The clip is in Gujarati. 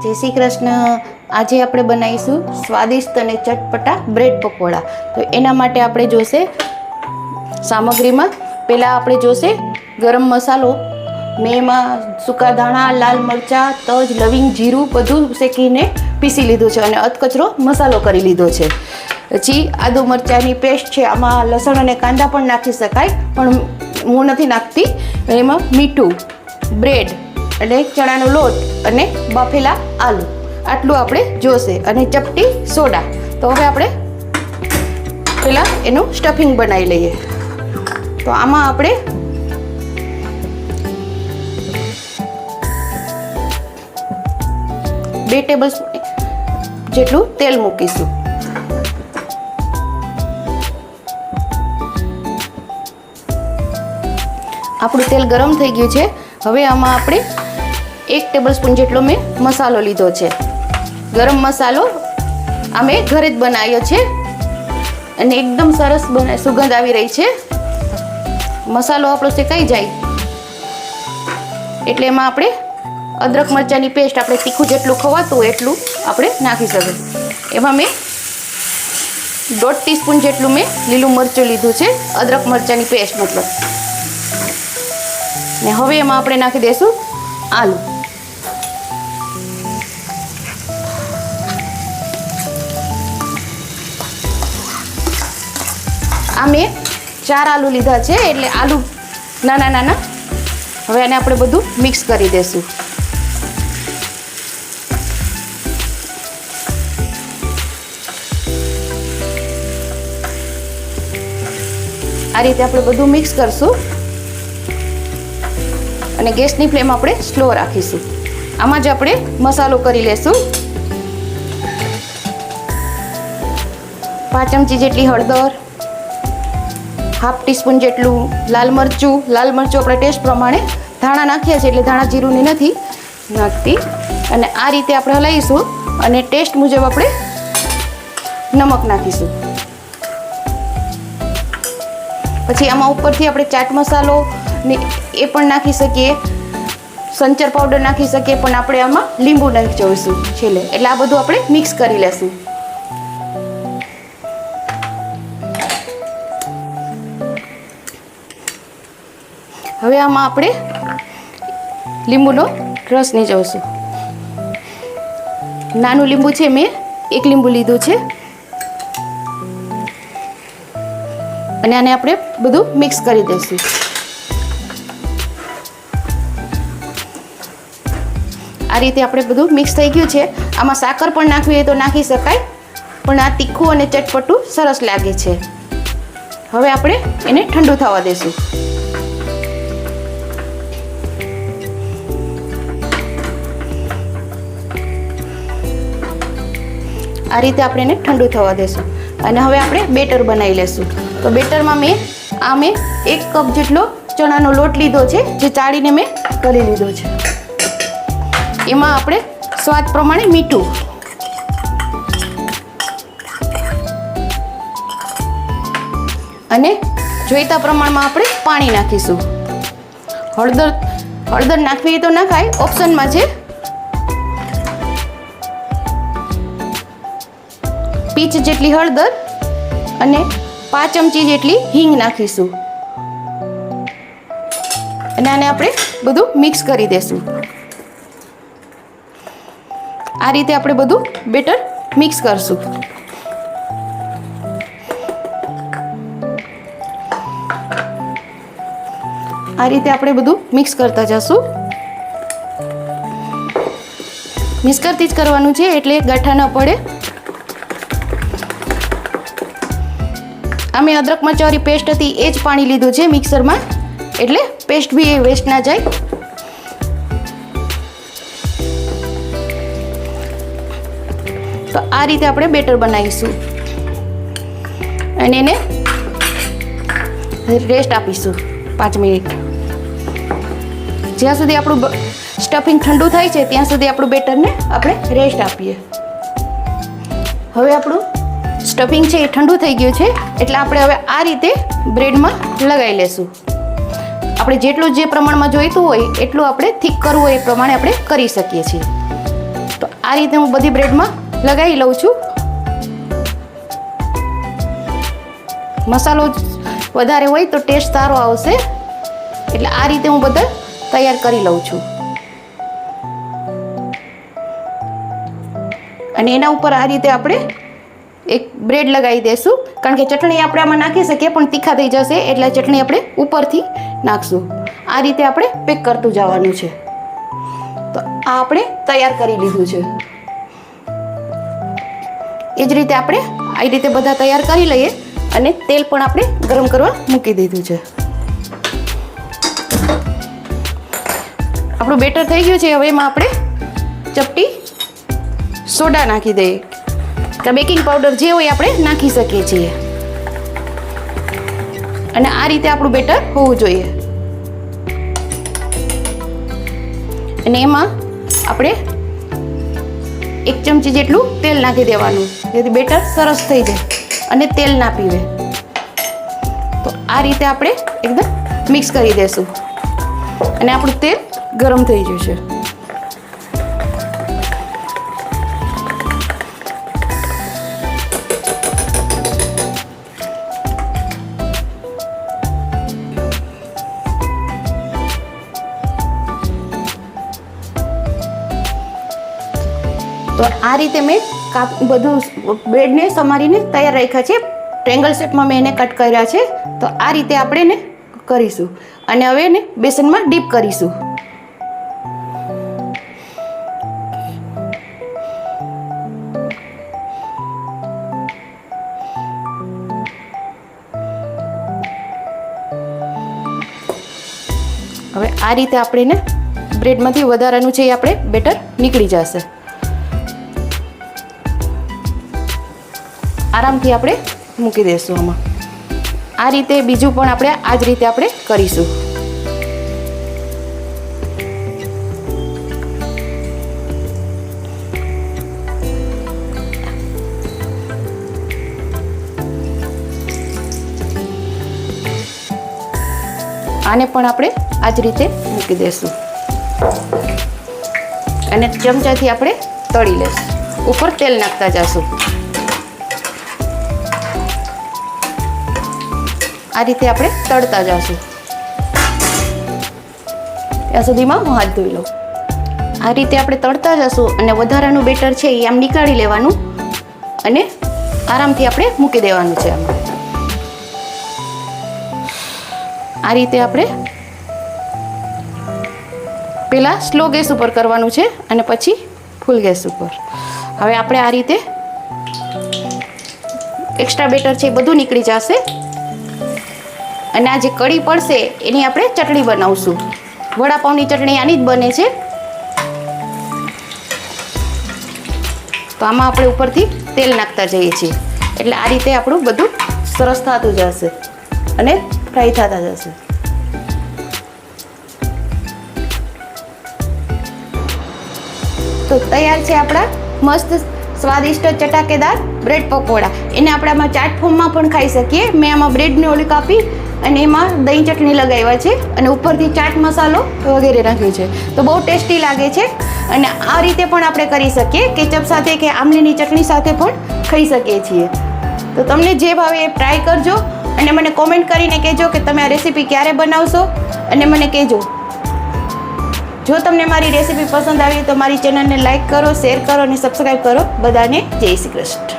જય શ્રી કૃષ્ણ. આજે આપણે બનાવીશું સ્વાદિષ્ટ અને ચટપટા બ્રેડ પકોડા. તો એના માટે આપણે જોશે સામગ્રીમાં પહેલાં આપણે જોશે ગરમ મસાલો. મેં એમાં સૂકા ધાણા, લાલ મરચાં, તજ, લવિંગ, જીરું બધું શેકીને પીસી લીધું છે અને અધકચરો મસાલો કરી લીધો છે. પછી આદુ મરચાંની પેસ્ટ છે. આમાં લસણ અને કાંદા પણ નાખી શકાય, પણ હું નથી નાખતી. એમાં મીઠું, બ્રેડ અને ચણાનો લોટ અને બાફેલા આલુ, આટલું આપણે જોશે, અને ચપટી સોડા. તો હવે આપણે પહેલાં એનું સ્ટફિંગ બનાવી લઈએ. તો આમાં આપણે બે ટેબલ સ્પૂન જેટલું તેલ મૂકીશું. આપણું તેલ ગરમ થઈ ગયું છે. હવે આમાં આપણે 1 ટેબલ સ્પૂન જેટલો મેં મસાલો લીધો છે. ગરમ મસાલો અમે ઘરે જ બનાવ્યો છે અને એકદમ સરસ સુગંધ આવી રહી છે. મસાલો આપણો શેકાઈ જાય એટલે એમાં આપણે અદરક મરચાંની પેસ્ટ, આપણે તીખું જેટલું ખવાતું હોય એટલું આપણે નાખી શકીએ. એમાં મેં 1.5 ટીસ્પૂન જેટલું મેં લીલું મરચું લીધું છે, અદરક મરચાંની પેસ્ટ મતલબ. ને હવે એમાં આપણે નાખી દઈશું આલુ. આ મેં 4 આલુ લીધા છે, એટલે આલુ નાના નાના. હવે આને આપણે બધું મિક્સ કરી દઈશું. આ રીતે આપણે બધું મિક્સ કરશું અને ગેસની ફ્લેમ આપણે સ્લો રાખીશું. આમાં જ આપણે મસાલો કરી લેશું. 5 ચમચી જેટલી હળદર, 1/2 ટીસ્પૂન જેટલું લાલ મરચું. લાલ મરચું આપણે ટેસ્ટ પ્રમાણે, ધાણા નાખ્યા છે એટલે ધાણા જીરુંની નથી નાખતી. અને આ રીતે આપણે હલાવીશું અને ટેસ્ટ મુજબ આપણે નમક નાખીશું. પછી આમાં ઉપરથી આપણે ચાટ મસાલો ને એ પણ નાખી શકીએ, સંચર પાવડર નાખી શકીએ, પણ આપણે આમાં લીંબુ નાખી જોઈશું છેલ્લે. એટલે આ બધું આપણે મિક્સ કરી લેશું. હવે આમાં આપણે લીંબુનો રસ નીચોવશું. નાનું લીંબુ છે, મેં 1 લીંબુ લીધું છે. અને આને આપણે બધું મિક્સ કરી દઈશું. આ રીતે આપણે બધું મિક્સ થઈ ગયું છે. આમાં સાકર પણ નાખવી હોય તો નાખી શકાય, પણ આ તીખું અને ચટપટું સરસ લાગે છે. હવે આપણે એને ઠંડુ થવા દઈશું. આ રીતે આપણે એને ઠંડુ થવા દઈશું. અને હવે આપણે બેટર બનાવી લેશું. તો બેટરમાં મેં 1 કપ જેટલો ચણાનો લોટ લીધો છે, જે ચાળીને મેં કરી લીધો છે. એમાં આપણે સ્વાદ પ્રમાણે મીઠું, અને જોઈતા પ્રમાણમાં આપણે પાણી નાખીશું. હળદર નાખવી તો નાખાય, ઓપ્શનમાં છે. પીંચ જેટલી હળદર અને 5 ચમચી જેટલી હિંગ નાખીશું. અને આને આપણે બધું મિક્સ કરી દઈશું. આ રીતે આપણે બધું બેટર મિક્સ કરશું. આ રીતે આપણે બધું મિક્સ કરતા જશું. મિક્સ કરતી જ કરવાનું છે, એટલે ગાંઠા ન પડે. અમે અદરક મરચાંની પેસ્ટ હતી એ જ પાણી લીધું છે મિક્સરમાં, એટલે પેસ્ટ બી વેસ્ટ ના જાય. તો આ રીતે આપણે બેટર બનાવીશું અને એને રેસ્ટ આપીશું 5 મિનિટ. જ્યાં સુધી આપણું સ્ટફિંગ ઠંડુ થાય છે ત્યાં સુધી આપણું બેટરને આપણે રેસ્ટ આપીએ. હવે આપણું સ્ટફિંગ છે એ ઠંડુ થઈ ગયું છે, એટલે આપણે હવે આ રીતે બ્રેડમાં લગાવી લેશું. આપણે જેટલું જે પ્રમાણમાં જોઈતું હોય એટલું આપણે થીક કરવું હોય એ પ્રમાણે આપણે કરી શકીએ છીએ. તો આ રીતે હું બધી બ્રેડમાં લગાવી લઉં છું. મસાલો વધારે હોય તો ટેસ્ટ સારો આવશે, એટલે આ રીતે હું બધા તૈયાર કરી લઉં છું. અને એના ઉપર આ રીતે આપણે એક બ્રેડ લગાવી દઈશું, કારણ કે ચટણી આપણે આમાં નાખી શકીએ પણ તીખા થઈ જશે, એટલે ચટણી આપણે ઉપરથી નાખશું. આ રીતે આપણે પેક કરતું જવાનું છે. તો આ આપણે તૈયાર કરી લીધું છે. એ જ રીતે આપણે આ રીતે બધા તૈયાર કરી લઈએ અને તેલ પણ આપણે ગરમ કરવા મૂકી દીધું છે. આપણું બેટર થઈ ગયું છે. હવે એમાં આપણે ચપટી સોડા નાખી દઈએ, કે બેકિંગ પાવડર જે હોય આપણે નાખી શકીએ છીએ. અને આ રીતે આપણું બેટર હોવું જોઈએ. અને એમાં આપણે 1 ચમચી જેટલું તેલ નાખી દેવાનું, જેથી બેટર સરસ થઈ જાય અને તેલ ના પીવે. તો આ રીતે આપણે એકદમ મિક્સ કરી દઈશું અને આપણું તેલ ગરમ થઈ જશે. તો આ રીતે મેં બધું બ્રેડને સમારીને તૈયાર રાખ્યા છે. ટ્રેંગલ શેપમાં મેં એને કટ કર્યા છે. તો આ રીતે આપણે એને કરીશું અને હવે એને બેસનમાં ડીપ કરીશું. હવે આ રીતે આપણે એને બ્રેડમાંથી વધારાનું છે એ આપણે બેટર નીકળી જશે. આરામથી આપણે મૂકી દઈશું આમાં. આ રીતે બીજું પણ આપણે આ જ રીતે આપણે કરીશું. આને પણ આપણે આ જ રીતે મૂકી દઈશું અને ચમચાથી આપણે તળી લઈશું. ઉપર તેલ નાખતા જઈશું. આ રીતે આપણે તળતા જઈશું. ત્યાં સુધીમાં હું હાથ ધોઈ લઉં. આ રીતે આપણે તળતા જઈશું અને વધારાનું બેટર છે એ આમ નીકાળી લેવાનું અને આરામથી આપણે મૂકી દેવાનું છે આમાં. આ રીતે આપણે પહેલાં સ્લો ગેસ ઉપર કરવાનું છે અને પછી ફૂલ ગેસ ઉપર. હવે આપણે આ રીતે એક્સ્ટ્રા બેટર છે એ બધું નીકળી જશે અને આ જે કઢી પડશે એની આપણે ચટણી બનાવશું. વડાપાઉંની ચટણી આની જ બને છે. તો આમાં આપણે ઉપરથી તેલ નાખતા જઈએ છીએ, એટલે આ રીતે આપણું બધું સરસ થતું જશે અને ફ્રાય થતા જશે. તો તૈયાર છે આપણા મસ્ત સ્વાદિષ્ટ ચટાકેદાર બ્રેડ પકોડા. એને આપણે આમાં ચાટ ફોર્મમાં પણ ખાઈ શકીએ. મેં આમાં બ્રેડને ઓલી કાપી અને એમાં દહીં ચટણી લગાવ્યા છે અને ઉપરથી ચાટ મસાલો વગેરે નાખ્યું છે. તો બહુ ટેસ્ટી લાગે છે. અને આ રીતે પણ આપણે કરી શકીએ, કેચઅપ સાથે કે આમલીની ચટણી સાથે પણ ખાઈ શકીએ છીએ. તો તમને જે ભાવે એ ટ્રાય કરજો અને મને કોમેન્ટ કરીને કહેજો કે તમે આ રેસીપી ક્યારે બનાવશો અને મને કહેજો. જો તમને મારી રેસીપી પસંદ આવી તો મારી ચેનલને લાઈક કરો, શેર કરો અને સબસ્ક્રાઈબ કરો. બધાને જય શ્રી કૃષ્ણ.